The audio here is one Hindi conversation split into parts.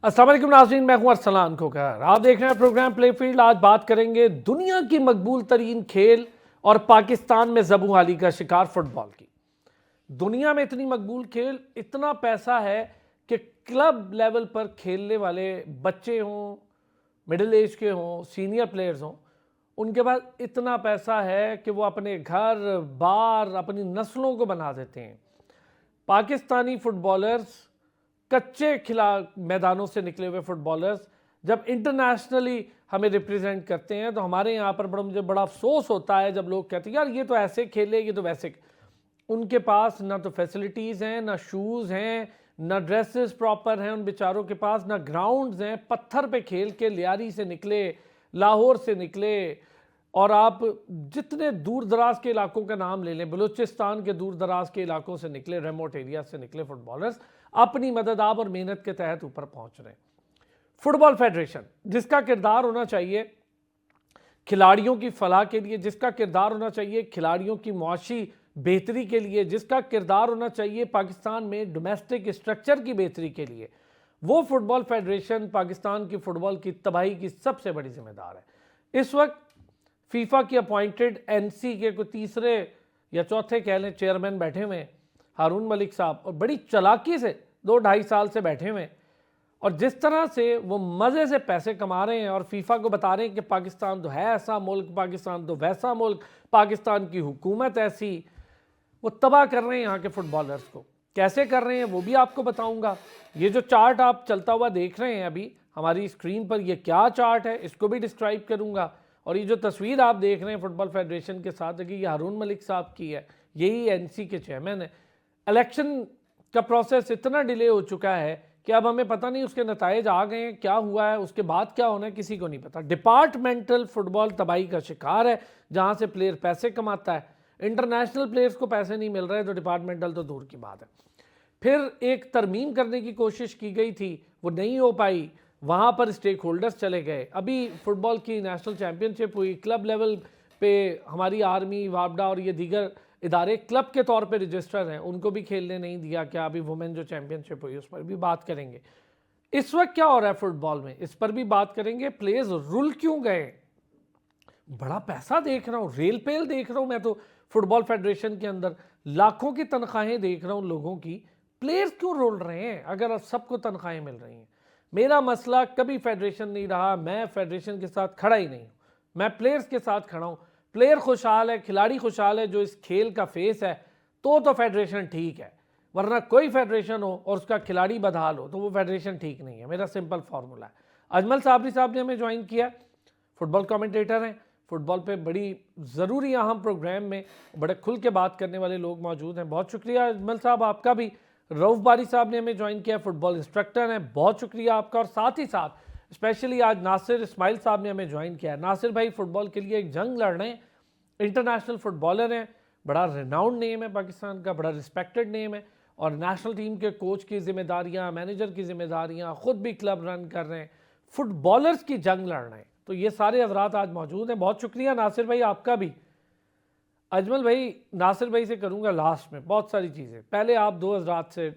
अस्सलाम वालेकुम नाज़रीन, मैं हूं अरसलान खोकर। आप देख रहे हैं प्रोग्राम प्ले फील्ड। आज बात करेंगे दुनिया की मकबूल तरीन खेल और पाकिस्तान में ज़बू हाली का शिकार फुटबॉल की। दुनिया में इतनी मकबूल खेल, इतना पैसा है कि क्लब लेवल पर खेलने वाले बच्चे हों, मिडिल एज के हों, सीनियर प्लेयर्स हों, उनके पास इतना पैसा है कि वो अपने घर बार अपनी नस्लों को बना देते हैं। पाकिस्तानी फुटबॉलर्स, कच्चे खिला मैदानों से निकले हुए फुटबॉलर्स जब इंटरनेशनली हमें रिप्रेजेंट करते हैं तो हमारे यहाँ पर मुझे बड़ा अफसोस होता है जब लोग कहते हैं यार ये तो ऐसे खेले, ये तो वैसे। उनके पास ना तो फैसिलिटीज़ हैं, ना शूज़ हैं, ना ड्रेसेस प्रॉपर हैं उन बेचारों के पास, ना ग्राउंड्स हैं। पत्थर पे खेल के लियारी से निकले, लाहौर से निकले, और आप जितने दूर दराज के इलाकों का नाम ले लें, बलूचिस्तान के दूर दराज के इलाकों से निकले, रिमोट एरिया से निकले फुटबॉलर्स अपनी मदद आप और मेहनत के तहत ऊपर पहुंच रहे हैं। फुटबॉल फेडरेशन जिसका किरदार होना चाहिए खिलाड़ियों की फलाह के लिए, जिसका किरदार होना चाहिए खिलाड़ियों की मुआशी बेहतरी के लिए, जिसका किरदार होना चाहिए पाकिस्तान में डोमेस्टिक स्ट्रक्चर की बेहतरी के लिए, वो फुटबॉल फेडरेशन पाकिस्तान की फुटबॉल की तबाही की सबसे बड़ी जिम्मेदार है। इस वक्त फीफा की अपॉइंटेड एनसी के कोई तीसरे या चौथे कह लें चेयरमैन बैठे हुए हैं, हारून मलिक साहब, और बड़ी चालाकी से 2-2.5 साल से बैठे हुए हैं। और जिस तरह से वो मज़े से पैसे कमा रहे हैं और फीफा को बता रहे हैं कि पाकिस्तान तो है ऐसा मुल्क, पाकिस्तान तो वैसा मुल्क, पाकिस्तान की हुकूमत ऐसी, वो तबाह कर रहे हैं यहाँ के फुटबॉलर्स को। कैसे कर रहे हैं वो भी आपको बताऊंगा। ये जो चार्ट आप चलता हुआ देख रहे हैं अभी हमारी स्क्रीन पर, ये क्या चार्ट है इसको भी डिस्क्राइब करूंगा। और ये जो तस्वीर आप देख रहे हैं फुटबॉल फेडरेशन के साथ, कि ये हारून मलिक साहब की है, यही एनसी के चेयरमैन है। इलेक्शन का प्रोसेस इतना डिले हो चुका है कि अब हमें पता नहीं उसके नतायज आ गए हैं, क्या हुआ है, उसके बाद क्या होना है, किसी को नहीं पता। डिपार्टमेंटल फुटबॉल तबाही का शिकार है, जहाँ से प्लेयर पैसे कमाता है। इंटरनेशनल प्लेयर्स को पैसे नहीं मिल रहे तो डिपार्टमेंटल तो दूर की बात है। फिर एक तरमीम करने की कोशिश की गई थी, वो नहीं हो पाई, वहाँ पर स्टेक होल्डर्स चले गए। अभी फुटबॉल की नेशनल चैम्पियनशिप हुई, क्लब लेवल पे हमारी आर्मी, वापडा और ये दीगर इदारे क्लब के तौर पे रजिस्टर हैं, उनको भी खेलने नहीं दिया। क्या अभी वुमेन जो चैम्पियनशिप हुई उस पर भी बात करेंगे। इस वक्त क्या हो रहा है फुटबॉल में, इस पर भी बात करेंगे। प्लेयर्स रुल क्यों गए, बड़ा पैसा देख रहा हूँ, रेल पेल देख रहा हूँ मैं तो फुटबॉल फेडरेशन के अंदर, लाखों की तनख्वाहें देख रहा हूँ लोगों की। प्लेयर्स क्यों रोल रहे हैं अगर सबको तनख्वाहें मिल रही हैं? मेरा मसला कभी फेडरेशन नहीं रहा, मैं फेडरेशन के साथ खड़ा ही नहीं हूँ, मैं प्लेयर्स के साथ खड़ा हूँ। प्लेयर खुशहाल है, खिलाड़ी खुशहाल है जो इस खेल का फेस है, तो फेडरेशन ठीक है। वरना कोई फेडरेशन हो और उसका खिलाड़ी बदहाल हो तो वो फेडरेशन ठीक नहीं है। मेरा सिंपल फार्मूला है। अजमल साबरी साहब ने हमें ज्वाइन किया, फुटबॉल कमेंटेटर हैं, फुटबॉल पे बड़ी ज़रूरी अहम प्रोग्राम में बड़े खुल के बात करने वाले लोग मौजूद हैं। बहुत शुक्रिया अजमल साहब आपका भी। रऊफ बारी साहब ने हमें ज्वाइन किया, फुटबॉल इंस्ट्रक्टर हैं, बहुत शुक्रिया आपका। और साथ ही साथ स्पेशली आज नासिर इस्माइल साहब ने हमें ज्वाइन किया। नासिर भाई फुटबॉल के लिए एक जंग लड़ रहे हैं, इंटरनेशनल फुटबॉलर हैं, बड़ा रिनाउंड नेम है पाकिस्तान का, बड़ा रिस्पेक्टेड नेम है, और नेशनल टीम के कोच की जिम्मेदारियाँ, मैनेजर की जिम्मेदारियाँ, ख़ुद भी क्लब रन कर रहे हैं, फुटबॉलर्स की जंग लड़ रहे हैं। तो ये सारे हजरात आज मौजूद हैं। बहुत शुक्रिया नासिर भाई आपका भी। अजमल भाई, नासिर भाई से करूंगा लास्ट में बहुत सारी चीज़ें, पहले आप दो हजरात से,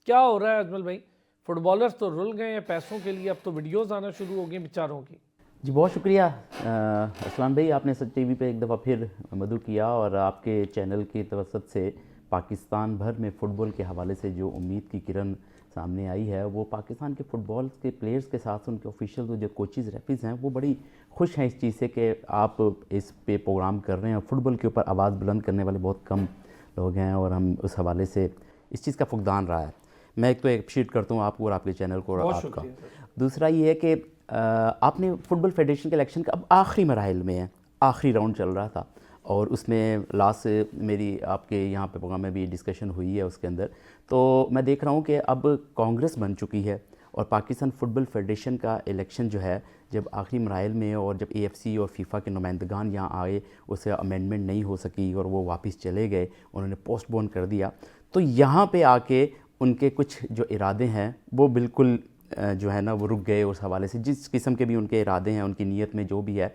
क्या हो रहा है अजमल भाई? फुटबॉलर्स तो रुल गए हैं पैसों के लिए, अब तो वीडियोस आना शुरू हो गई बेचारों की। जी बहुत शुक्रिया असलान भाई, आपने सच टीवी पे एक दफ़ा फिर मदु किया, और आपके चैनल की तवसत से पाकिस्तान भर में फ़ुटबॉल के हवाले से जो उम्मीद की किरण सामने आई है, वो पाकिस्तान के फ़ुटबॉल के प्लेयर्स के साथ उनके ऑफिशियल जो कोचेज़ रेफरीज हैं वो बड़ी खुश हैं इस चीज़ से कि आप इस पे प्रोग्राम कर रहे हैं। फ़ुटबॉल के ऊपर आवाज़ बुलंद करने वाले बहुत कम लोग हैं, और हम उस हवाले से इस चीज़ का फुकदान रहा है। मैं एक तो अप्रिशिएट करता हूँ आपको और आपके चैनल को और आपका। दूसरा ये है कि आपने फ़ुटबॉल फेडरेशन के इलेक्शन का अब आखिरी मराहिल में है, आखिरी राउंड चल रहा था, और उसमें लास्ट मेरी आपके यहाँ पे प्रोग्राम में भी डिस्कशन हुई है उसके अंदर। तो मैं देख रहा हूँ कि अब कांग्रेस बन चुकी है, और पाकिस्तान फ़ुटबॉल फेडरेशन का इलेक्शन जो है जब आखिरी मराइल में, और जब AFC और फीफा के नुमाइंदगान यहाँ आए, उसे अमेंडमेंट नहीं हो सकी और वो वापस चले गए, उन्होंने पोस्टपोन कर दिया। तो यहाँ पे आके उनके कुछ जो इरादे हैं वो बिल्कुल जो है ना वो रुक गए उस हवाले से, जिस किस्म के भी उनके इरादे हैं, उनकी नीयत में जो भी है।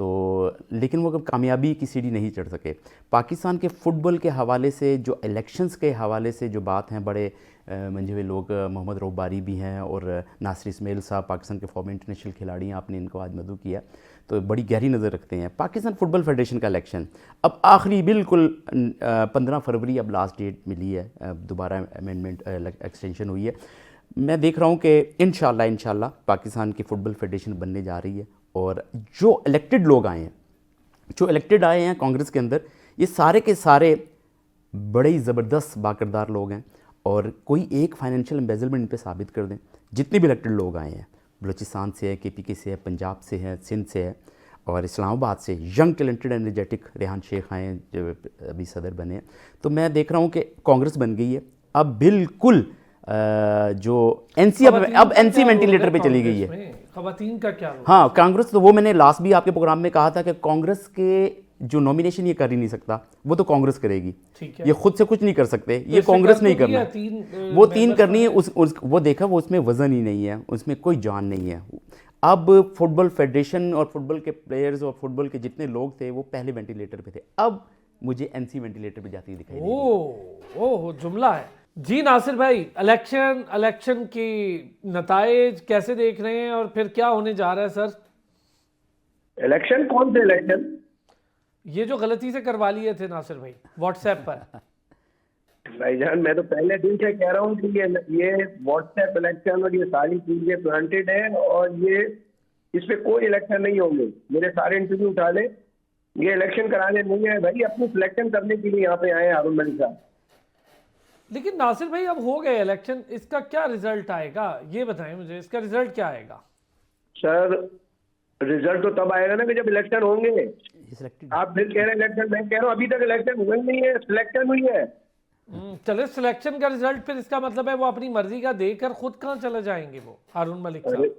तो लेकिन वो कब कामयाबी की सीढ़ी नहीं चढ़ सके। पाकिस्तान के फ़ुटबॉल के हवाले से, जो इलेक्शंस के हवाले से जो बात हैं, बड़े मंझे हुए लोग, मोहम्मद रऊफ बारी भी हैं और नासिर इस्माइल साहब पाकिस्तान के फॉर्मर इंटरनेशनल खिलाड़ी हैं, आपने इनको आज मदऊ किया, तो बड़ी गहरी नज़र रखते हैं। पाकिस्तान फुटबॉल फेडरेशन का इलेक्शन अब आखिरी बिल्कुल 15 फरवरी अब लास्ट डेट मिली है, दोबारा अमेंडमेंट एक्सटेंशन हुई है। मैं देख रहा हूँ कि इंशाल्लाह पाकिस्तान की फ़ुटबॉल फेडरेशन बनने जा रही है, और जो इलेक्टेड लोग आए हैं, जो इलेक्टेड आए हैं कांग्रेस के अंदर, ये सारे के सारे बड़े ही ज़बरदस्त बाकिरदार लोग हैं, और कोई एक फाइनेंशियल एम्बेजलमेंट इन पे साबित कर दें। जितने भी इलेक्टेड लोग आए हैं, बलूचिस्तान से है, KPK से है, पंजाब से है, सिंध से है, और इस्लामाबाद से young talented energetic Rehan Sheikh आए हैं जो अभी सदर बने हैं। तो मैं देख रहा हूँ कि कांग्रेस बन गई है अब बिल्कुल। जो NC अब NC वेंटिलेटर पे चली गई है। खवातीन का क्या रोल? हाँ, कांग्रेस तो वो मैंने लास्ट भी आपके प्रोग्राम में कहा था कि कांग्रेस के जो नॉमिनेशन ये कर ही नहीं सकता, वो तो कांग्रेस करेगी। ठीक है। ये खुद से कुछ नहीं कर सकते, ये कांग्रेस नहीं करना। वो तीन करनी है, वो देखा, वो उसमें वजन ही नहीं है, उसमें कोई जान नहीं है। अब फुटबॉल फेडरेशन और फुटबॉल के प्लेयर्स और फुटबॉल के जितने लोग थे वो पहले वेंटिलेटर पे थे, अब मुझे NC वेंटिलेटर पे जाती दिखाई देगी। ओह, जुमला है जी। नासिर भाई, इलेक्शन की नताइज कैसे देख रहे हैं, और फिर क्या होने जा रहा है सर? इलेक्शन? कौन से इलेक्शन? ये जो गलती से करवा लिए थे नासिर भाई व्हाट्सएप पर। भाईजान, मैं तो पहले दिन से कह रहा हूँ कि ये व्हाट्सएप इलेक्शन और ये सारी चीजें प्लांटेड है, और ये इस पे कोई इलेक्शन नहीं होंगे। मेरे सारे इंटरव्यू उठा ले, ये इलेक्शन कराने नहीं है भाई, अपनी सिलेक्शन करने के लिए यहाँ पे आए हारून मलिक साहब। लेकिन नासिर भाई, अब हो गए इलेक्शन, इसका क्या रिजल्ट आएगा ये बताएं मुझे, इसका रिजल्ट क्या आएगा? सर, रिजल्ट तो तब आएगा ना कि जब इलेक्शन होंगे। आप फिर कह रहे हैं इलेक्शन, मैं कह रहा हूँ अभी तक इलेक्शन हुआ नहीं है, सिलेक्शन हुई है। चले, सिलेक्शन का रिजल्ट फिर इसका मतलब है वो अपनी मर्जी का देकर खुद कहाँ चले जाएंगे वो हारून मलिक साहब?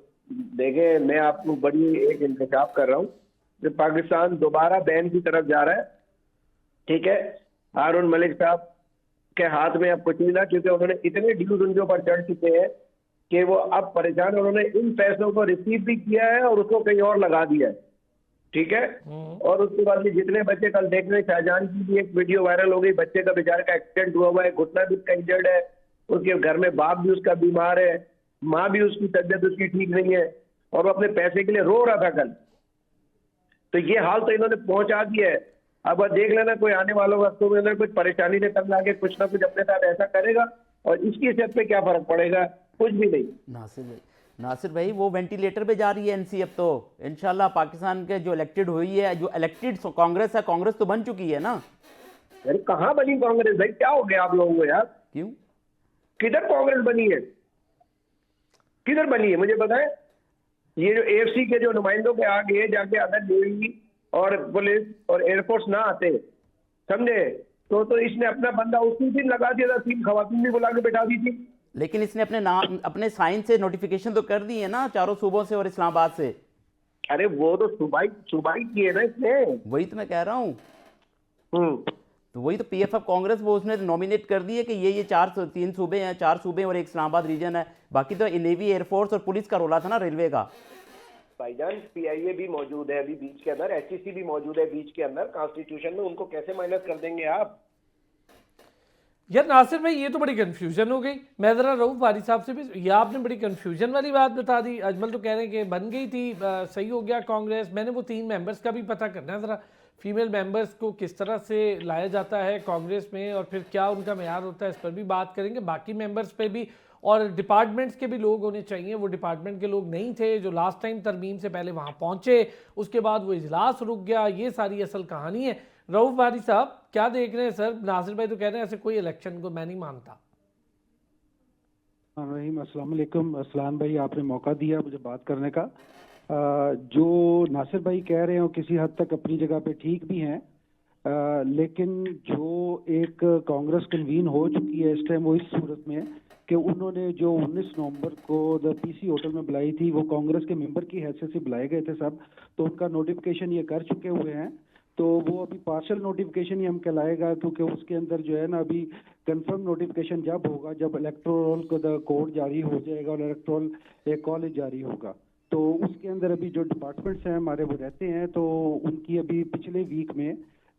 देखें, मैं आपको बड़ी एक इंतजाम कर रहा हूँ कि पाकिस्तान दोबारा बैन की तरफ जा रहा है। ठीक है, हारून मलिक साहब के हाथ में अब कुछ नहीं था, क्योंकि उन्होंने इतने ड्यूज उनके ऊपर चढ़ चुके हैं कि वो अब परेशान। उन्होंने इन पैसों को रिसीव भी किया है और उसको कहीं और लगा दिया है। ठीक है, और उसके बाद ये जितने बच्चे कल देख रहे, शाहजहां की भी एक वीडियो वायरल हो गई, बच्चे का बेचारे का एक्सीडेंट हुआ है, घुटना भी उसका इंजर्ड है, उसके घर में बाप भी उसका बीमार है, माँ भी उसकी तबियत उसकी ठीक नहीं है, और वो अपने पैसे के लिए रो रहा था कल। तो ये हाल तो इन्होंने पहुंचा दिया है। अब देख लेना, कोई आने वालों वक्तों में अगर कुछ परेशानी ने तब आगे कुछ ना कुछ अपने साथ ऐसा करेगा, और इसकी सेहत पे क्या फर्क पड़ेगा? कुछ भी नहीं। नासिर भाई, वो वेंटिलेटर पे जा रही है NC अब तो। इंशाल्लाह पाकिस्तान के जो इलेक्टेड हुई है, जो इलेक्टेड कांग्रेस है, कांग्रेस तो बन चुकी है ना। अरे कहाँ बनी कांग्रेस भाई? क्या हो गया आप लोगों को यार? क्यों? किधर कांग्रेस बनी है? किधर बनी है मुझे बताएं। ये जो AFC के जो नुमाइंदों के आगे जाके अगर नेवी और पुलिस और एयरफोर्स ना आते, समझे, तो इसने अपना बंदा उसी दिन लगा दिया था, 3 खवातीन भी बुला के बैठा दी थी। लेकिन इसने अपने नाम, अपने साइन से नोटिफिकेशन तो कर दी है ना, चारों सूबों से और इस्लामाबाद से। अरे वो तो सुबाई की है ना इसने। वही तो मैं कह रहा हूँ। तो वही तो PFF कांग्रेस, वो उसने नॉमिनेट कर दी है कि ये 3 सूबे हैं, 4 सूबे और एक इस्लामाबाद रीजन है। बाकी तो नेवी, एयरफोर्स और पुलिस का रोला था ना, रेलवे का। भाईजान, PIA भी मौजूद है अभी बीच के अंदर, HEC भी मौजूद है बीच के अंदर कॉन्स्टिट्यूशन में, उनको कैसे माइनस कर देंगे आप? यार नासिर भाई, ये तो बड़ी कंफ्यूजन हो गई। मैं जरा रऊफ बारी साहब से भी, ये आपने बड़ी कंफ्यूजन वाली बात बता दी। अजमल तो कह रहे हैं कि बन गई थी, सही हो गया कांग्रेस। मैंने वो 3 मेंबर्स का भी पता करना है ज़रा, फीमेल मेंबर्स को किस तरह से लाया जाता है कांग्रेस में, और फिर क्या उनका मेयार होता है, इस पर भी बात करेंगे। बाकी मेंबर्स पे भी, और डिपार्टमेंट्स के भी लोग होने चाहिए। वो डिपार्टमेंट के लोग नहीं थे जो लास्ट टाइम तरमीम से पहले वहाँ पहुँचे, उसके बाद वो इजलास रुक गया। ये सारी असल कहानी है। रऊफ बारी साहब, क्या देख रहे हैं सर? नासिर भाई तो कह रहे हैं ऐसे कोई इलेक्शन को मैं नहीं मानता। रहीम, अस्सलाम वालेकुम। असलान भाई, आपने मौका दिया मुझे बात करने का। जो नासिर भाई कह रहे हो किसी हद तक अपनी जगह पे ठीक भी हैं, लेकिन जो एक कांग्रेस कन्वीन हो चुकी है इस टाइम, वो इस सूरत में कि उन्होंने जो 19 नवंबर को द PC होटल में बुलाई थी, वो कांग्रेस के मेंबर की हैसियत से बुलाए गए थे सब, तो उनका नोटिफिकेशन ये कर चुके हुए हैं। तो वो अभी पार्शल नोटिफिकेशन ही हम कहलाएगा, क्योंकि उसके अंदर जो है ना, अभी कंफर्म नोटिफिकेशन जब होगा जब इलेक्टोरल को द कोड जारी हो जाएगा और इलेक्टोरल एक कॉलेज जारी होगा। तो उसके अंदर अभी जो डिपार्टमेंट्स हैं हमारे वो रहते हैं, तो उनकी अभी पिछले वीक में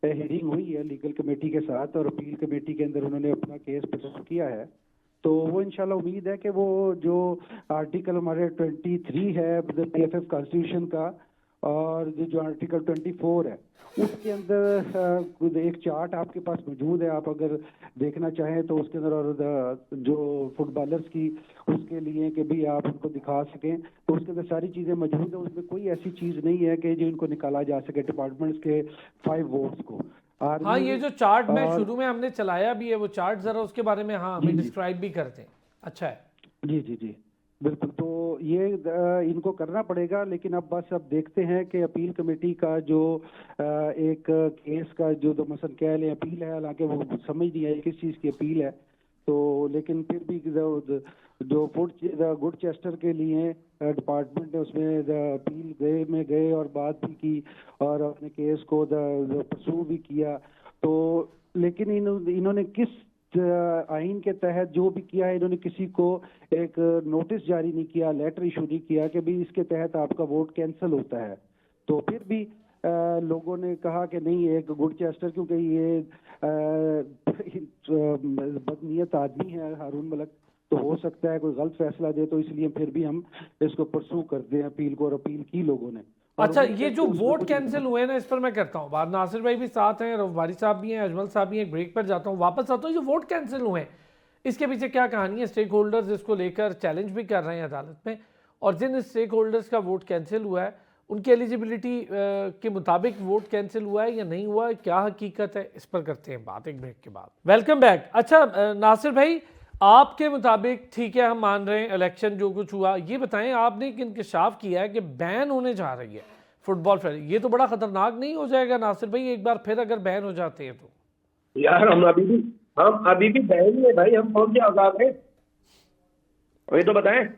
हियरिंग हुई है लीगल कमेटी के साथ, और अपील कमेटी के अंदर उन्होंने अपना केस प्रेजेंट किया है। तो वो इंशाल्लाह उम्मीद है कि वो जो आर्टिकल हमारे 23 है PFF कॉन्स्टिट्यूशन का, और जो आर्टिकल 24 है उसके अंदर एक चार्ट आपके पास मौजूद है, आप अगर देखना चाहें तो उसके अंदर, और जो फुटबॉलर्स की उसके लिए कि भी आप उनको दिखा सकें, तो उसके अंदर सारी चीज़ें मौजूद है। उसमें कोई ऐसी चीज़ नहीं है कि जो इनको निकाला जा सके डिपार्टमेंट्स के 5 वोट्स को। हाँ, ये जो चार्ट में शुरू में हमने चलाया भी है, वो चार्ट जरा उसके बारे में हाँ हमें डिस्क्राइब भी करते हैं। अच्छा है। जी जी जी बिल्कुल। तो ये इनको करना पड़ेगा, लेकिन अब बस अब देखते हैं कि अपील कमेटी का जो एक केस का जो तो मसलन कह लें अपील है, हालांकि वो समझ नहीं आई किस चीज़ की अपील है, तो लेकिन फिर भी जो गुड चेस्टर के लिए डिपार्टमेंट ने उसमें अपील गए और बात भी की और अपने केस को परसू भी किया। तो लेकिन इन्होंने किस आइन के तहत जो भी किया है, इन्होंने किसी को एक नोटिस जारी नहीं किया, लेटर इशू नहीं किया कि भी इसके तहत आपका वोट कैंसिल होता है। तो फिर भी लोगों ने कहा कि नहीं, एक गुड चेस्टर, क्योंकि ये बदनीयत आदमी है हारून मलिक, तो हो सकता है कोई गलत फैसला दे, तो इसलिए फिर भी हम इसको परसू करते हैं अपील को, और अपील की लोगों ने। अच्छा, ये जो वोट कैंसिल हुए ना, इस पर मैं करता हूँ बात। नासिर भाई भी साथ हैं, रफ़बारी साहब भी हैं, अजमल साहब भी हैं। ब्रेक पर जाता हूँ, वापस आता हूँ। जो वोट कैंसिल हुए हैं, इसके पीछे क्या कहानी है? स्टेक होल्डर्स इसको लेकर चैलेंज भी कर रहे हैं अदालत में, और जिन स्टेक होल्डर्स का वोट कैंसिल हुआ है उनकी एलिजिबिलिटी के मुताबिक वोट कैंसिल हुआ है या नहीं हुआ है, क्या हकीकत है, इस पर करते हैं बात एक ब्रेक के बाद। Welcome back. अच्छा नासिर भाई, आपके मुताबिक ठीक है, हम मान रहे हैं इलेक्शन जो कुछ हुआ, ये बताएं आपने एक इंकशाफ किया है कि बैन होने जा रही है फुटबॉल फेडरेशन, ये तो बड़ा खतरनाक नहीं हो जाएगा नासिर भाई एक बार फिर अगर बैन हो जाते हैं तो? यार हम अभी भी बैन ही है भाई, हम कौन से आजाद हैं, वही तो बताएं।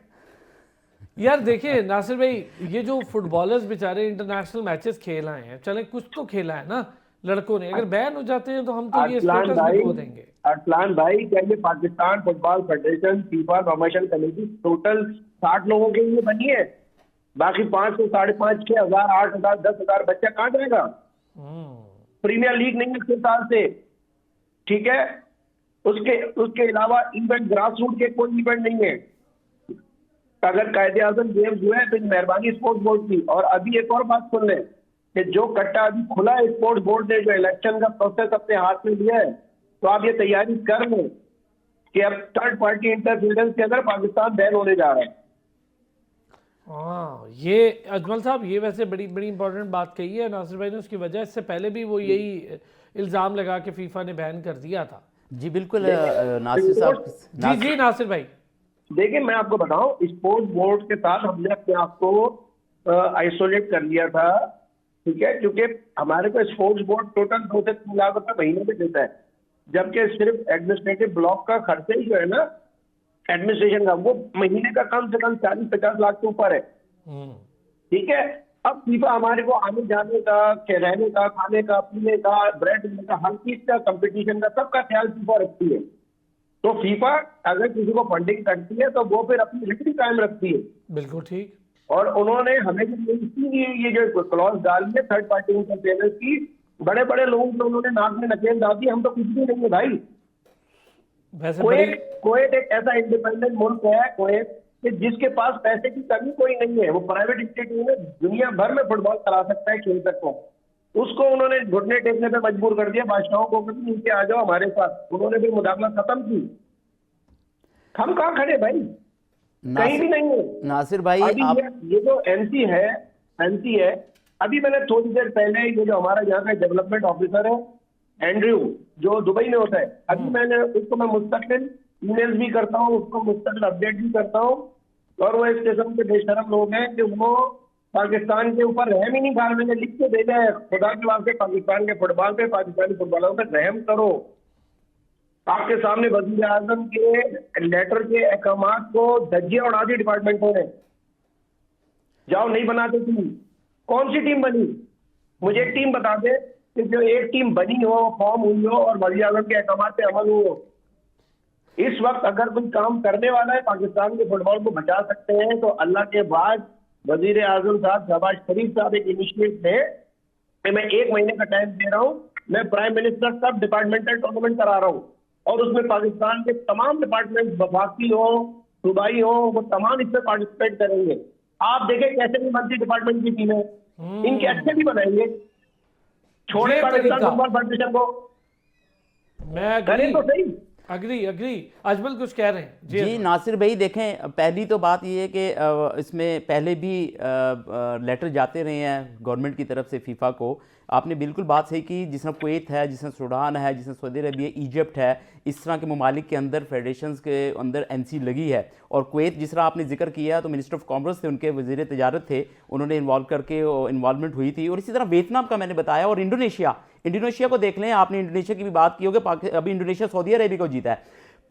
यार देखिए नासिर भाई, ये जो फुटबॉलर्स बेचारे इंटरनेशनल मैचेस खेल आए हैं, चले कुछ तो खेला है ना लड़कों ने, अगर बैन हो जाते हैं तो हम तो ये स्टेटस भी खो देंगे। अरसलान भाई, क्या ये Pakistan football federation FIFA promotion committee total 60 लोगों के लिए बनी है? बाकी 500, 5,500, 6,000, 8,000, 10,000 बच्चा कहाँ जाएगा? प्रीमियर लीग नहीं है 6 साल से, ठीक है। उसके अलावा इवेंट ग्रास रूट के कोई इवेंट नहीं है। अगर कायदे आज़म गेम्स हुए हैं तो मेहरबानी स्पोर्ट्स बोर्ड की। और अभी एक और बात सुन लें कि जो कट्टा अभी खुला है स्पोर्ट्स बोर्ड ने, जो इलेक्शन का प्रोसेस अपने हाथ में लिया है, तो आप ये तैयारी कर लें कि अब थर्ड पार्टी इंटरफेरेंस के अंदर पाकिस्तान बैन होने जा रहा है। हाँ, ये अजमल साहब, ये वैसे बड़ी बड़ी इंपॉर्टेंट बात कही है नासिर भाई ने। उसकी वजह इससे पहले भी वो यही इल्ज़ाम लगा के फीफा ने बैन कर दिया था। जी बिल्कुल नासिर साहब। जी नासिर भाई, देखिए मैं आपको बताऊं, स्पोर्ट्स बोर्ड के साथ हमने अपने आप को आइसोलेट कर लिया था, ठीक है, क्योंकि हमारे को स्पोर्ट्स बोर्ड टोटल 2 से 3 लाख रुपए महीने में देता है, जबकि सिर्फ एडमिनिस्ट्रेटिव ब्लॉक का खर्चा ही जो है ना एडमिनिस्ट्रेशन का, वो महीने का कम से कम 40-50 लाख के ऊपर है, ठीक है। अब फीफा हमारे को आने जाने का, रहने का, खाने का, पीने का, ब्रेड का, हर चीज का, कंपटीशन का, सबका ख्याल फीफा रखती है। तो फीफा अगर किसी को फंडिंग करती है तो वो फिर अपनी हिस्ट्री कायम रखती है। बिल्कुल ठीक। और उन्होंने हमें इसीलिए ये जो क्लॉज डाली है थर्ड पार्टी इंटरफेरेंस की, बड़े बड़े लोगों को उन्होंने नाक में नकेल डाल दी। हम तो कुछ भी नहीं है भाई। कुवैत एक ऐसा इंडिपेंडेंट मुल्क है, कुवैत, कि जिसके पास पैसे की कमी कोई नहीं है। वो प्राइवेट इंस्टीट्यूट में दुनिया भर में फुटबॉल करा सकता है, खेल सकता है। उसको उन्होंने घुटने टेकने पे मजबूर कर दिया, बादशाहों को नीचे आ जाओ हमारे साथ। उन्होंने भी मुदाखला खत्म की। हम कहाँ खड़े भाई? कहीं भी नहीं है। नासिर भाई आप ये जो एमसी है, अभी मैंने थोड़ी देर पहले ये जो हमारा यहाँ का डेवलपमेंट ऑफिसर है एंड्रयू, जो दुबई में होता है, अभी मैंने उसको मैं मुस्तकिल ईमेल भी करता हूँ, उसको मुस्तकिल अपडेट भी करता हूँ। और वो इस किस्म के बेशरम लोग हैं कि वो पाकिस्तान के ऊपर रहम ही नहीं खा रहे। मैंने लिख के भेजा है, खुदा के वास्ते पाकिस्तान के फुटबॉल पे, पाकिस्तानी फुटबॉलरों पे रहम करो। आपके सामने वज़ीर आज़म के लेटर के अहकामात को धज्जियां उड़ा दी डिपार्टमेंटों ने। जाओ, नहीं बनाते टीम। कौन सी टीम बनी? मुझे एक टीम बता दे कि जो एक टीम बनी हो, फॉर्म हुई हो और वज़ीर आज़म के अहकामात पे अमल हो। इस वक्त अगर कोई काम करने वाला है पाकिस्तान के फुटबॉल को बचा सकते हैं तो अल्लाह के बाद वजीर आजम साहब शहबाज शरीफ साहब एक इनिशिएटिव थे कि मैं 1 महीने का टाइम दे रहा हूँ, मैं प्राइम मिनिस्टर सब डिपार्टमेंटल टूर्नामेंट करा रहा हूँ और उसमें पाकिस्तान के तमाम डिपार्टमेंट, वफाकी हो, सूबाई हो, वो तमाम इसमें पार्टिसिपेट करेंगे। आप देखें कैसे भी बनती डिपार्टमेंट की टीमें, इनके अच्छे भी बनाएंगे। छोड़े ये पाकिस्तान तरीका। फुटबॉल फेडरेशन को, मैं करें तो सही। अग्री अजमल कुछ कह रहे हैं जी नासिर भाई, देखें पहली तो बात ये है कि इसमें पहले भी लेटर जाते रहे हैं गवर्नमेंट की तरफ से फीफा को। आपने बिल्कुल बात सही की, जिस तरह कुवैत है, जिस तरह सूडान है, जिस तरह सऊदी अरबिया, इजिप्ट है, इस तरह के ममालिक के अंदर फेडरेशंस के अंदर एनसी लगी है। और कुवैत जिस तरह आपने जिक्र किया, तो मिनिस्टर ऑफ कॉमर्स थे, उनके वजीर तजारत थे, उन्होंने इन्वॉल्व करके इन्वॉल्वमेंट हुई थी। और इसी तरह वियतनाम का मैंने बताया, और इंडोनेशिया को देख लें, आपने इंडोनेशिया की भी बात की होगी, अभी इंडोनेशिया सऊदी अरबिया को जीता है।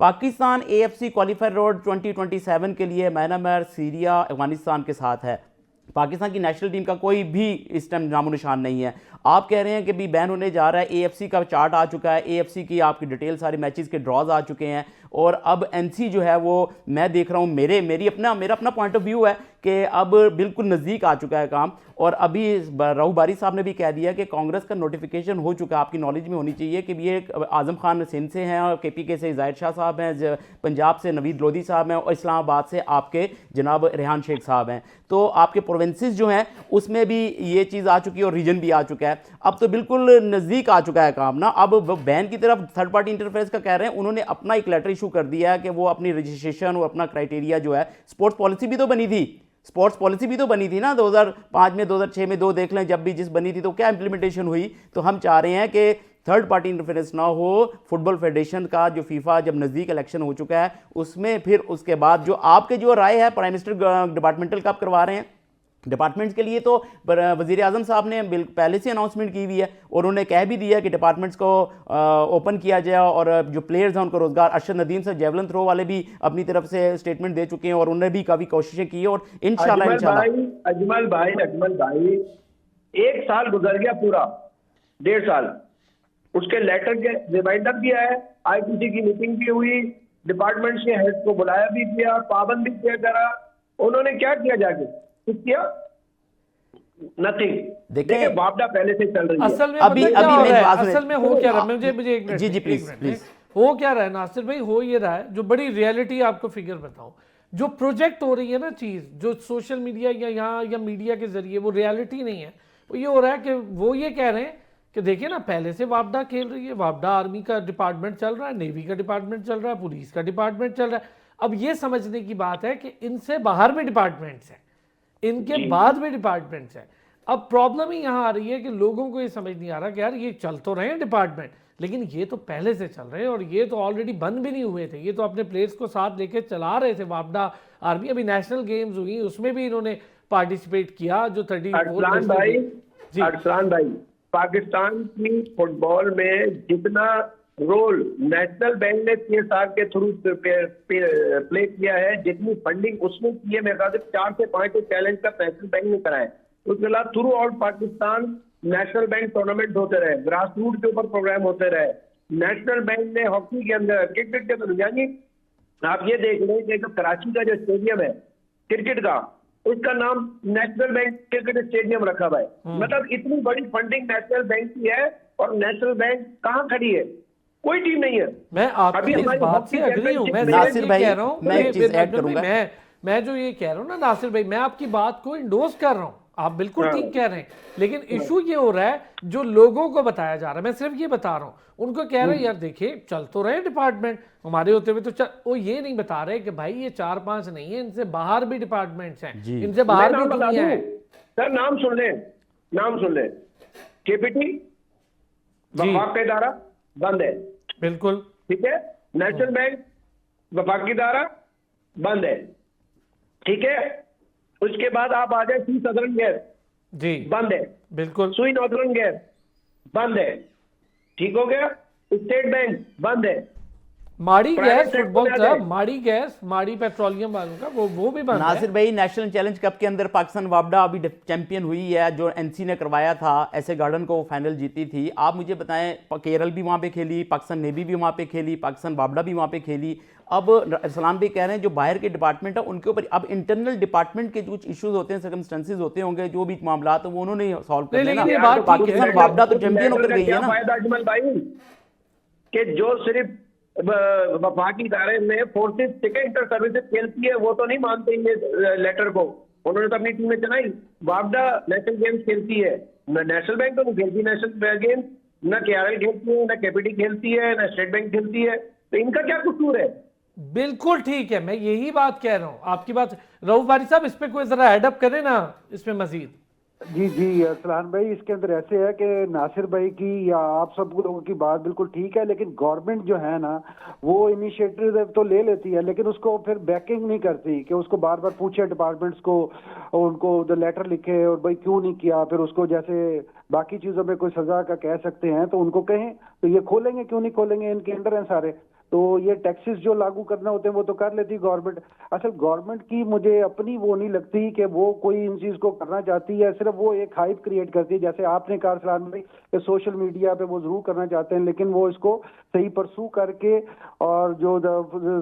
पाकिस्तान AFC क्वालिफायर रोड 2027 के लिए म्यांमार, सीरिया, अफगानिस्तान के साथ है। पाकिस्तान की नेशनल टीम का कोई भी इस टाइम नामो निशान नहीं है। आप कह रहे हैं कि भी बैन होने जा रहा है, AFC का चार्ट आ चुका है, AFC की आपकी डिटेल सारे मैचेस के ड्रॉज आ चुके हैं, और अब NC जो है वो मैं देख रहा हूँ, मेरा अपना पॉइंट ऑफ व्यू है कि अब बिल्कुल नज़दीक आ चुका है काम। और अभी राहू बारी साहब ने भी कह दिया कि कांग्रेस का नोटिफिकेशन हो चुका है, आपकी नॉलेज में होनी चाहिए कि ये आज़म खान सिंध से हैं, और KPK से जाहिर शाह साहब हैं, पंजाब से नवीद लोधी साहब हैं, और इस्लामाबाद से आपके जनाब रेहान शेख साहब हैं। तो आपके प्रोविंसेस जो हैं उसमें भी ये चीज़ आ चुकी है, और रीजन भी आ चुका है। अब तो बिल्कुल नज़दीक आ चुका है काम ना। अब बैन की तरफ थर्ड पार्टी इंटरफेरेंस का कह रहे हैं, उन्होंने अपना एक लेटर इशू कर दिया है कि वो अपनी रजिस्ट्रेशन और अपना क्राइटेरिया जो है, स्पोर्ट्स पॉलिसी भी तो बनी थी ना 2005 में, 2006 में, 2 देख लें, जब भी जिस बनी थी तो क्या इंप्लीमेंटेशन हुई। तो हम चाह रहे हैं कि थर्ड पार्टी इंटरफेरेंस ना हो। फुटबॉल फेडरेशन का जो फीफा जब नज़दीक इलेक्शन हो चुका है उसमें फिर उसके बाद जो आपके जो राय है प्राइम मिनिस्टर डिपार्टमेंटल का आप करवा रहे हैं, डिपार्टमेंट्स के लिए तो वज़ीर आज़म साहब ने पहले से अनाउंसमेंट की हुई है, और उन्होंने कह भी दिया कि डिपार्टमेंट्स को ओपन किया जाए, और जो प्लेयर्स हैं उनको रोजगार। अरशद नदीम से जेवलिन थ्रो वाले भी अपनी तरफ से स्टेटमेंट दे चुके हैं, और उन्होंने भी काफ़ी कोशिशें की, और इंशाल्लाह अजमल भाई 1 साल गुजर गया, पूरा 1.5 साल, उसके लेटर के रिमाइंडर भी है, IPC की मीटिंग भी हुई, डिपार्टमेंट के हेड को बुलाया भी किया, पाबंद भी किया करा, उन्होंने क्या किया जाके कुछ किया? नथिंग। देखिए वापडा पहले से चल रही है। असल में असल में हो क्या रहा है, मुझे एक मिनट जी प्लीज हो क्या रहा है नासिर भाई, हो ये रहा है, जो बड़ी रियलिटी आपको फिगर बताऊं, जो प्रोजेक्ट हो रही है ना चीज, जो सोशल मीडिया या यहाँ या मीडिया के जरिए, वो रियलिटी नहीं है। वो ये हो रहा है कि वो ये कह रहे हैं कि देखिए ना, पहले से वापडा खेल रही है, वापडा आर्मी का डिपार्टमेंट चल रहा है, नेवी का डिपार्टमेंट चल रहा है, पुलिस का डिपार्टमेंट चल रहा है। अब ये समझने की बात है कि इनसे बाहर भी डिपार्टमेंट्स हैं, इनके बाद भी डिपार्टमेंट्स हैं। अब प्रॉब्लम ही यहाँ आ रही है कि लोगों को ये समझ नहीं आ रहा कि यार ये चल तो रहे हैं डिपार्टमेंट, लेकिन ये तो पहले से चल रहे हैं, और ये तो ऑलरेडी बंद भी नहीं हुए थे, ये तो अपने प्लेयर्स को साथ लेके चला रहे थे। वापडा आर्मी अभी नेशनल गेम्स हुई, उसमें भी इन्होंने पार्टिसिपेट किया, जो 34 अरसलान भाई, पाकिस्तान की फुटबॉल में जितना रोल नेशनल बैंक ने CSR के थ्रू प्ले किया है, जितनी फंडिंग उसने की है, मेरे ख्याल से 4 से 5 चैलेंज का नेशनल बैंक ने कराया। उसके अलावा through out Pakistan national bank tournament होते रहे, ग्रास रूट के ऊपर प्रोग्राम होते रहे। नेशनल बैंक ने हॉकी के अंदर, क्रिकेट के अंदर, यानी आप ये देख लें कि कराची का जो स्टेडियम है क्रिकेट का, उसका नाम नेशनल बैंक क्रिकेट स्टेडियम रखा हुआ है। मतलब इतनी बड़ी फंडिंग नेशनल बैंक की है, और नेशनल बैंक कहाँ खड़ी है? कोई टीम नहीं है। मैं आपकी इस बात से अग्री हूं, मैं नासिर भाई कह रहा हूं, मैं एक चीज ऐड करूंगा, मैं जो ये कह रहा हूं ना नासिर भाई, मैं आपकी बात को इंडोर्स कर रहा हूं, आप बिल्कुल ठीक कह रहे हैं, लेकिन इशू ये हो रहा है जो लोगों को बताया जा रहा है, मैं सिर्फ ये बता रहा हूं, उनको कह रहे हैं यार देखिए चल तो रहे डिपार्टमेंट हमारे होते हुए, तो चल, वो ये नहीं बता रहे कि भाई ये 4-5 नहीं है, इनसे बाहर भी डिपार्टमेंट्स हैं, इनसे बाहर भी दुनिया है। सर नाम सुन ले, KPT वफाक का इदारा बंद है, बिल्कुल ठीक है, नेशनल बैंक वफाकी इदारा बंद है, ठीक है। उसके बाद आप आ जाए सुई सदर्न गैस जी बंद है, बिल्कुल, सुई नॉर्दर्न गैस बंद है, ठीक हो गया। स्टेट बैंक बंद है, माड़ी प्राइवेट गैस सेक्टर फुटबॉल में आ क्लब, जाए। माड़ी गैस, माड़ी पेट्रोलियम वालों का वो भी बंद है। नासिर भाई, नेशनल चैलेंज कप के अंदर पाकिस्तान वापडा अभी चैंपियन हुई है, जो एनसी ने करवाया था, ऐसे गार्डन को फाइनल जीती थी। आप मुझे बताएं, केरल भी वहाँ पे खेली, पाकिस्तान नेवी भी वहाँ पे खेली, पाकिस्तान वापडा भी वहाँ पे खेली। अब सलाम भी कह रहे हैं जो बाहर के डिपार्टमेंट है उनके ऊपर अब इंटरनल डिपार्टमेंट के जो इश्यूज होते हैं, सर्कमस्टेंसेस होते होंगे, जो भी मामला तो वो उन्होंने सॉल्व कर नहीं, लेना। लेकिन ये यार, बात तो ठीक है। पाकिस्तान उस वापडा तो लेटर- चैंपियन उस होकर लेटर गई का है क्या ना। फायदा अजमल भाई, कि जो सिर्फ वफाकी इदारे में फोर्सेस ठीक है इंटर सर्विसेज खेलती है, वो तो नहीं मानते ये लेटर को। उन्होंने तो अपनी टीमें चलाई। वापडा नेशनल गेम्स खेलती है, नेशनल बैंक तो नहीं खेलती नेशनल गेम्स, न केआरएल खेलती है, न केपीटी खेलती है, न स्टेट बैंक खेलती है, तो इनका क्या कसूर है? बिल्कुल ठीक है, मैं यही बात कह रहा हूं, आपकी बात। रऊफ बारी साहब, इस पे कोई जरा एडअप करें ना, इसमें मजीद। जी जी सलान भाई, इसके अंदर ऐसे है कि नासिर भाई की या आप सब लोगों की बात बिल्कुल ठीक है, लेकिन गवर्नमेंट जो है ना वो इनिशिएटिव तो ले लेती है, लेकिन उसको फिर बैकिंग नहीं करती कि उसको बार बार पूछे डिपार्टमेंट्स को, उनको लेटर लिखे और भाई क्यों नहीं किया, फिर उसको जैसे बाकी चीजों में कोई सजा का कह सकते हैं तो उनको कहें तो ये खोलेंगे, क्यों नहीं खोलेंगे, इनके अंडर हैं सारे। तो ये टैक्सेस जो लागू करना होते हैं वो तो कर लेती गवर्नमेंट। असल गवर्नमेंट की मुझे अपनी वो नहीं लगती कि वो कोई इन चीज को करना चाहती है, सिर्फ वो एक हाइप क्रिएट करती है, जैसे आपने कहा सलाम भाई कि सोशल मीडिया पे वो जरूर करना चाहते हैं, लेकिन वो इसको सही परसू करके और जो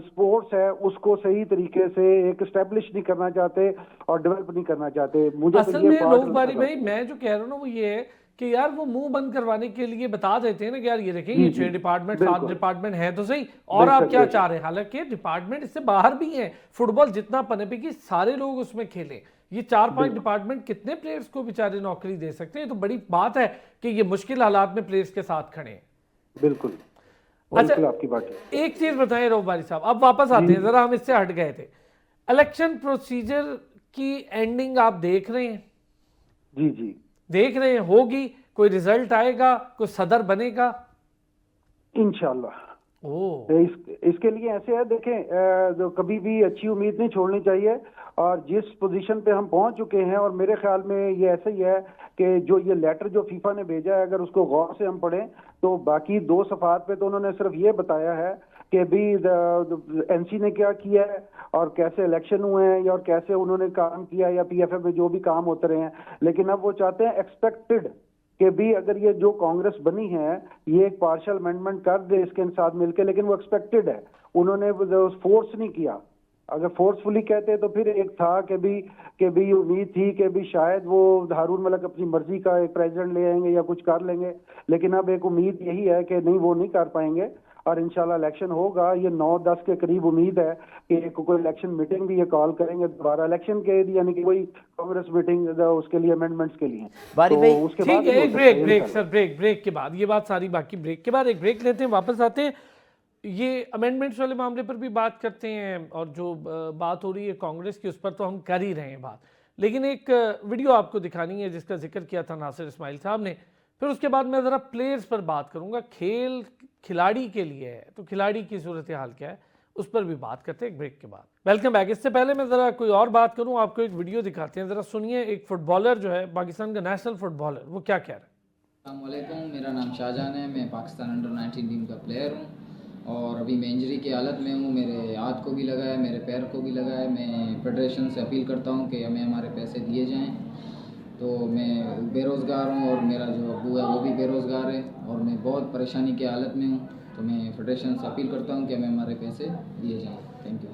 स्पोर्ट्स है उसको सही तरीके से एक स्टेब्लिश नहीं करना चाहते और डेवलप नहीं करना चाहते। मुझे तो असल ये में पार्ट रऊफ बारी भाई, मैं जो कह रहा हूं ना वो ये है कि यार वो मुंह बंद करवाने के लिए बता देते हैं ना कि यार ये देखें, जी, ये जी, 6 डिपार्टमेंट 7 बिल्कुल। डिपार्टमेंट है तो सही, और आप बेशक, क्या बेशक। चाह रहे हैं। हालांकि डिपार्टमेंट इससे बाहर भी हैं, फुटबॉल जितना पनपे की सारे लोग उसमें खेलें, ये 4-5 डिपार्टमेंट कितने प्लेयर्स को बेचारे नौकरी दे सकते हैं। तो बड़ी बात है कि ये मुश्किल हालात में प्लेयर्स के साथ खड़े हैं। बिल्कुल अच्छा, बिल्कुल आपकी बात है। एक चीज बताएं रऊफ बारी साहब, अब वापस आते हैं, जरा हम इससे हट गए थे। इलेक्शन प्रोसीजर की एंडिंग आप देख रहे हैं, जी जी देख रहे हैं, होगी, कोई रिजल्ट आएगा, कोई सदर बनेगा? इंशाल्लाह। ओ, इसके लिए ऐसे है, देखें जो कभी भी अच्छी उम्मीद नहीं छोड़नी चाहिए, और जिस पोजीशन पे हम पहुंच चुके हैं, और मेरे ख्याल में ये ऐसा ही है कि जो ये लेटर जो फीफा ने भेजा है, अगर उसको गौर से हम पढ़ें तो बाकी 2 सफात पे तो उन्होंने सिर्फ ये बताया है कि भी एनसी ने क्या किया है और कैसे इलेक्शन हुए हैं और कैसे उन्होंने काम किया, या पीएफएफ में जो भी काम होते रहे हैं। लेकिन अब वो चाहते हैं एक्सपेक्टेड कि भी अगर ये जो कांग्रेस बनी है ये एक पार्शियल अमेंडमेंट कर दे इसके साथ मिलके, लेकिन वो एक्सपेक्टेड है, उन्होंने फोर्स नहीं किया। अगर फोर्सफुली कहते तो फिर एक था कि भी उम्मीद थी कि भी शायद वो हारून मलिक अपनी मर्जी का एक प्रेसिडेंट ले आएंगे या कुछ कर लेंगे, लेकिन अब एक उम्मीद यही है कि नहीं, वो नहीं कर पाएंगे और इंशाल्लाह इलेक्शन होगा। ये 9-10 के करीब उम्मीद है कि कोई इलेक्शन मीटिंग भी ये कॉल करेंगे दोबारा इलेक्शन के, यानी कि कोई कांग्रेस मीटिंग उसके लिए अमेंडमेंट्स के लिए। बारी तो भाई, उसके बाद ठीक है, भी हो एक सकता है, ब्रेक इंशाल्लाह। सर, ब्रेक के बाद ये बात सारी, बाकी ब्रेक के बाद एक ब्रेक लेते हैं, वापस आते हैं, ये अमेंडमेंट्स वाले मामले पर भी बात करते हैं, और जो बात हो रही है कांग्रेस की उस पर तो हम कर ही रहे हैं बात, लेकिन एक वीडियो आपको दिखानी है जिसका जिक्र किया था नासिर इस्माइल साहब ने। फिर उसके बाद मैं ज़रा प्लेयर्स पर बात करूंगा, खेल खिलाड़ी के लिए है तो खिलाड़ी की सूरत हाल क्या है उस पर भी बात करते हैं एक ब्रेक के बाद। Welcome back. इससे पहले मैं ज़रा कोई और बात करूं, आपको एक वीडियो दिखाते हैं, ज़रा सुनिए। एक फुटबॉलर जो है पाकिस्तान का नेशनल फुटबॉलर, वो क्या कह रहा है। अस्सलामुअलैकुम, मेरा नाम शाहजहान है, मैं पाकिस्तान अंडर 19 टीम का प्लेयर हूँ और अभी मैं इंजरी की हालत में हूँ। मेरे हाथ को भी लगा है, मेरे पैर को भी लगा है। मैं फेडरेशन से अपील करता हूँ कि हमें हमारे पैसे दिए जाएं। तो मैं बेरोज़गार हूँ और मेरा जो अब्बू है वो भी बेरोज़गार है और मैं बहुत परेशानी की हालत में हूँ, तो मैं फेडरेशन से अपील करता हूँ कि हमें हमारे पैसे दिए जाएँ। Thank you.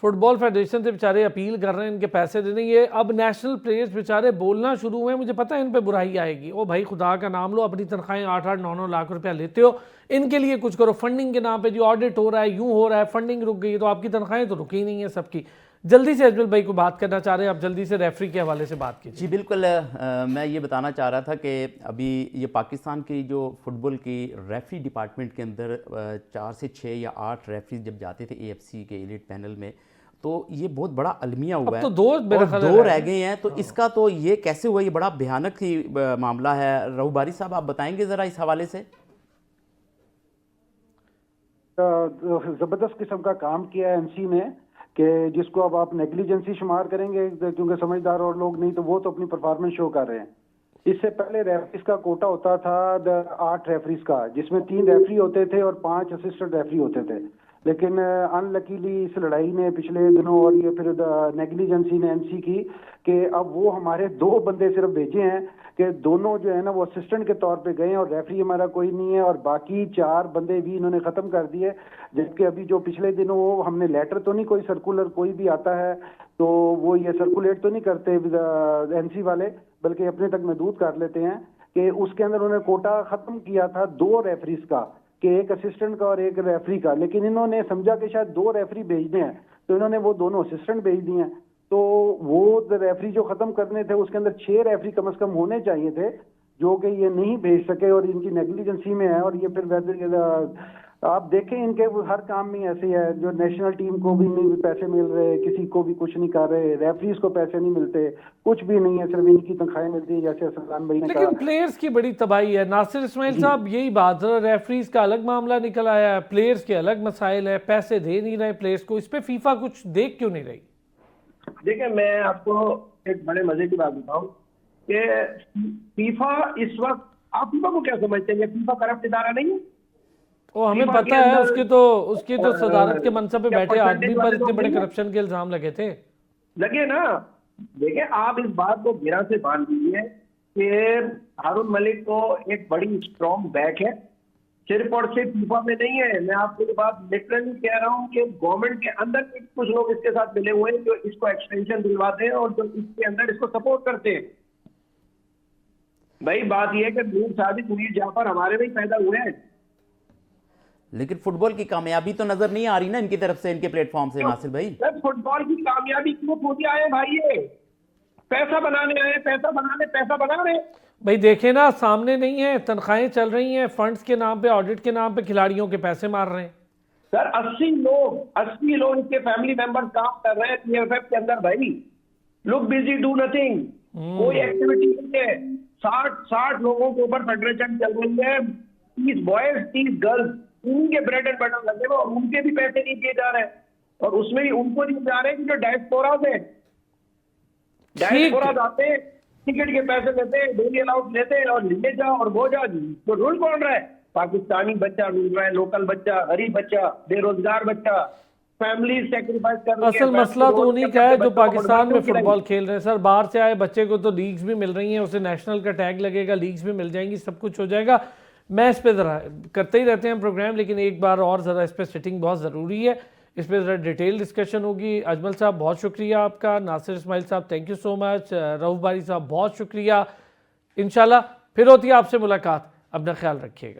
फुटबॉल फेडरेशन से बेचारे अपील कर रहे हैं इनके पैसे देने। ये अब नेशनल प्लेयर्स बेचारे बोलना शुरू हुए, मुझे पता है इन पे बुराई आएगी, ओ भाई खुदा का नाम लो, अपनी तनख्वाहें 8-8, 9-9 लाख रुपया लेते हो, इनके लिए कुछ करो। फंडिंग के नाम पे जो ऑडिट हो रहा है, यूं हो रहा है, फंडिंग रुक गई है, तो आपकी तनख्वाहें तो रुकी ही नहीं है सबकी। जल्दी से अजमल भाई को बात करना चाह रहे हैं, आप जल्दी से रेफरी के हवाले से बात कीजिए। जी बिल्कुल, मैं ये बताना चाह रहा था कि अभी ये पाकिस्तान की जो फुटबॉल की रेफरी डिपार्टमेंट के अंदर 4 से 6 या 8 रेफरी जब जाते थे एएफसी के एलीट पैनल में, तो ये बहुत बड़ा अलमिया हुआ है। अब तो दो मेरे ख्याल दो है रह गए हैं, तो इसका तो ये कैसे हुआ, ये बड़ा भयानक ही मामला है। रऊफ बारी साहब, आप बताएंगे ज़रा इस हवाले से। जबरदस्त किस्म का काम किया है एमसी ने, कि जिसको अब आप नेग्लिजेंसी शुमार करेंगे, क्योंकि समझदार और लोग नहीं तो वो तो अपनी परफॉर्मेंस शो कर रहे हैं। इससे पहले रेफरीज का कोटा होता था 8 रेफरीज का, जिसमें 3 रेफरी होते थे और 5 असिस्टेंट रेफरी होते थे। लेकिन अनलकीली इस लड़ाई ने पिछले दिनों और ये फिर नेग्लिजेंसी ने एनसी की कि अब वो हमारे 2 बंदे सिर्फ भेजे हैं कि दोनों जो है ना वो असिस्टेंट के तौर पे गए हैं और रेफरी हमारा कोई नहीं है, और बाकी 4 बंदे भी इन्होंने खत्म कर दिए। जबकि अभी जो पिछले दिनों वो हमने लेटर तो नहीं, कोई सर्कुलर कोई भी आता है तो वो ये सर्कुलेट तो नहीं करते एनसी वाले, बल्कि अपने तक महदूद कर लेते हैं कि उसके अंदर उन्होंने कोटा खत्म किया था 2 रेफरीज का, कि एक असिस्टेंट का और एक रेफरी का, लेकिन इन्होंने समझा कि शायद 2 रेफरी भेजने हैं तो इन्होंने वो दोनों असिस्टेंट भेज दिए हैं। तो वो रेफरी जो खत्म करने थे उसके अंदर 6 रेफरी कम से कम होने चाहिए थे, जो कि ये नहीं भेज सके और इनकी नेग्लिजेंसी में है। और ये फिर वैसे आप देखें इनके हर काम में ऐसे है, जो नेशनल टीम को भी नहीं पैसे मिल रहे, किसी को भी कुछ नहीं कर रहे, रेफरीज को पैसे नहीं मिलते, कुछ भी नहीं है, सिर्फ इनकी तनख्वाहें मिलती है जैसे सलमान भाई ने कहा। लेकिन प्लेयर्स की बड़ी तबाही है नासिर इस्माइल साहब, यही बात है। रेफरीज का अलग मामला निकल आया है, प्लेयर्स के अलग मसाइल है, पैसे दे नहीं रहे प्लेयर्स को, इस पे फीफा कुछ देख क्यों नहीं रही? देखिए, मैं आपको एक बड़े मजे की बात बताऊं कि फीफा इस वक्त, आप फीफा को क्या समझते हैं? फीफा करप्ट इदारा नहीं है। वो हमें फीफा पता के है, अंदर उसके जो सदारत के मनसब पे क्या बैठे आदमी परसेंटेज पर वाले इतने लोग बड़े नहीं हैं? करप्शन के इल्जाम लगे थे। लगे ना। देखिए, आप इस बात को गिरा से बांध दीजिए कि हारून मलिक को एक बड़ी स्ट्रॉन्ग बैक है, सिर्फ और सिर्फ फीफा में नहीं है। मैं आपको ये बात लिटरली कह रहा हूँ कि गवर्नमेंट के अंदर भी कुछ लोग इसके साथ मिले हुए हैं जो इसको एक्सटेंशन दिलवाते हैं और जो इसके अंदर इसको सपोर्ट करते हैं। भाई बात यह है कि मीर सादिक, मीर जाफर हमारे में ही पैदा हुए हैं। लेकिन फुटबॉल की कामयाबी तो नजर नहीं आ रही ना इनकी तरफ से, इनके प्लेटफॉर्म से नासिर भाई। फुटबॉल की कामयाबी क्यों खोजी आए भाई? ये पैसा बनाने आए, पैसा बना रहे। भाई देखे ना, सामने नहीं है, तनख्वाहें चल रही हैं, फंड्स के नाम पे, ऑडिट के नाम पे खिलाड़ियों के पैसे मार रहे हैं। सर 80 लोग इसके फैमिली मेंबर्स काम कर रहे हैं पीएफएफ के अंदर। भाई लुक बिजी, डू नथिंग, कोई एक्टिविटी नहीं है। 60 लोगों के ऊपर फेडरेशन चल रही है, 30 बॉयज 30 गर्ल्स, उनके ब्रेड एंड बटर लगे हुए और उनके भी पैसे नहीं दिए जा रहे हैं। और उसमें भी उनको दिए जा रहे हैं जो डायस्पोरा से, डायस्पोरा आते हैं, टिकट के पैसे लेते हैं, डेली अलाउंस लेते हैं और ले जाओ और वो जाओ। तो रूल कौन रहा है? पाकिस्तानी बच्चा रूल रहा है, लोकल बच्चा, गरीब बच्चा, बेरोजगार बच्चा, फैमिली सेक्रीफाइस कर रही है। असल मसला तो उन्हीं का है जो पाकिस्तान में फुटबॉल खेल रहे हैं सर। बाहर से आए बच्चे को तो लीग्स भी मिल रही हैं, उसे नेशनल का टैग लगेगा, लीग्स भी मिल जाएंगी, सब कुछ हो जाएगा। मैं इस पे ज़रा करते ही रहते हैं प्रोग्राम, लेकिन एक बार और ज़रा इस पर सिटिंग बहुत ज़रूरी है, इस पर ज़रा डिटेल डिस्कशन होगी। अजमल साहब बहुत शुक्रिया आपका, नासिर इस्माइल साहब thank you so much, Rauf बारी साहब बहुत शुक्रिया। इंशाल्लाह फिर होती है आपसे मुलाकात, अपना ख्याल रखिएगा।